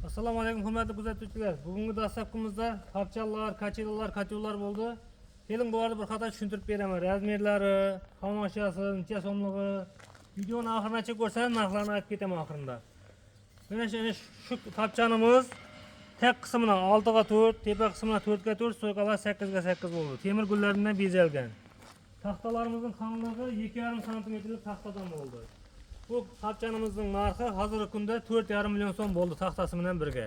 Assalomu alaykum hurmatli kuzatuvchilar. Bugungi dastlabkimizda tapchallar, kachelalar bo'ldi. Keling bularni bir qator tushuntirib beraman. Razmerlari, xomashiyasi, necha so'mligi. Videoni oxirigacha ko'rsangiz narxlarni aytib ketaman oxirida. Mana shu tapchanimiz tek qismidan 6 ga 4, tepa qismidan 4 ga 4, so'yqalar 8 ga 8 bo'ldi. Temir gullardan bezalgan. Taxtalarimizning qalinligi 2,5 sm taxtadan bo'ldi. Bu tapchanimizning narxi hozirgi kunda 4,5 million so'm bo'ldi taxtasi bilan birga.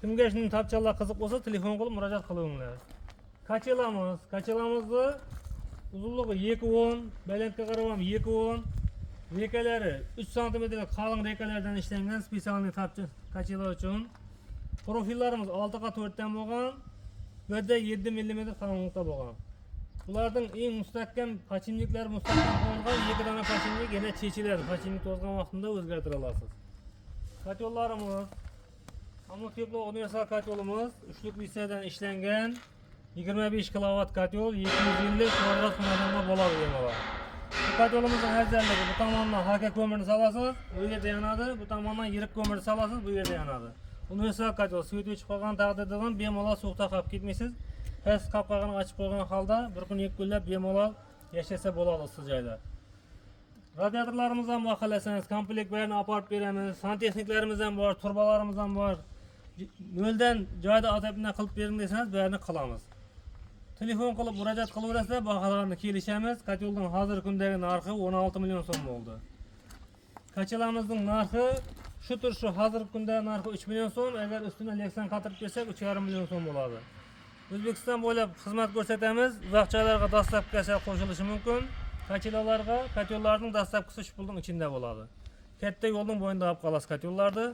Kimga shunday tapchalar qiziq bo'lsa, telefon qilib murojaat qilinglar. Kachelamizni uzunligi 2,10, balandga qarab 2,10, rekalari 3 sm qalin rekalardan ishlangan spesialniy tapcha kachelar uchun. Profillarimiz 6 ga 4 dan bo'lgan, bu yerda 7 mm qalinlikda bo'lgan. Bularning eng mustahkam pachinliklari mustahkam qo'yilgan 2 dona pachinlik yana chechiladi. Pachinlik to'zgan vaqtida o'zgartira olasiz. Katyollarimiz Amoteplo universal katyolimiz uchlik lisadan ishlangan 25 kW katyol 250 kvadrat xonadonga bo'ladi bemalol. Bu katyolimizning afzalligi bu tomondan haka ko'mirni solasiz, bu yerda yanadi, bu tomondan yirik ko'mirni solasiz, bu yerda yanadi. Universal katyol svet o'chib qolgan taqdirda ham bemalol suv taqab ketmaysiz. Pes qapqog'ini ochib qo'ygan holda bir kun 2 kunlab bemalol yashasa bo'ladi issiq joyda. Radiatorlarimiz ham bor, xohlasangiz komplekt bilan olib borib beramiz. Santexniklarimiz ham bor, turbalarimiz ham bor. Noldan joyda otobni qilib bering desangiz, buni qilamiz. Telefon qilib murojaat qilaverasizlar, baholarni kelishamiz. Katyolning hozirgi kundagi narxi 16 million so'm bo'ldi. Kachelamizning narxi shu hozirgi kunda narxi 3 million so'm, agar ustidan leksan qatirib bersak 3,5 million so'm bo'ladi. O'zbekiston bo'ylab xizmat ko'rsatamiz. Uzoq joylarga dastlabkisi qo'shilishi mumkin. Kachelarga, katyollarning dastlabkisi shu pulning ichida bo'ladi. Katta yo'lning bo'yinda olib qolasiz katyollarni.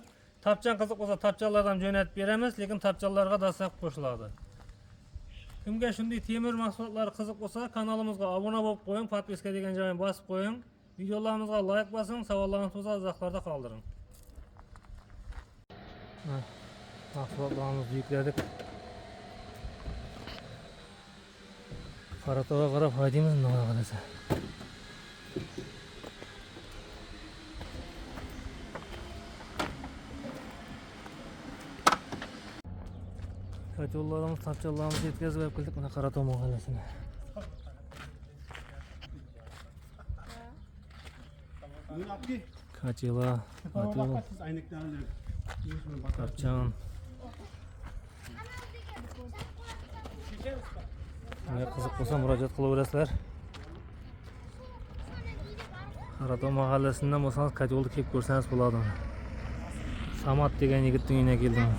Tapchan qiziq bo'lsa tapchanlardan jo'natib beramiz, lekin tapchanlarga dastlab qo'shiladi. Kimga shunday temir mahsulotlari qiziq bo'lsa, kanalimizga obuna bo'lib qo'ying, podpiska degan joyni bosib qo'ying. Videolarimizga like bosing, savollarni bo'lsa izohlarda qoldiring. Mahsulotlarimizni yukladik. Qaratoqqa qarab haydaymiz nima qilasa. Katyollarimiz, tapchanlarimizni yetkazib keldik mana Qaratoq mahallasine. Kachelar, tapchan. Eğer qiziq bo'lsa murojaat qilaverasizlar. Qaratoq mahallasidan bo'lsangiz katyolni kelib ko'rsangiz bo'ladi. Samat degan yigitning uyiga keldim.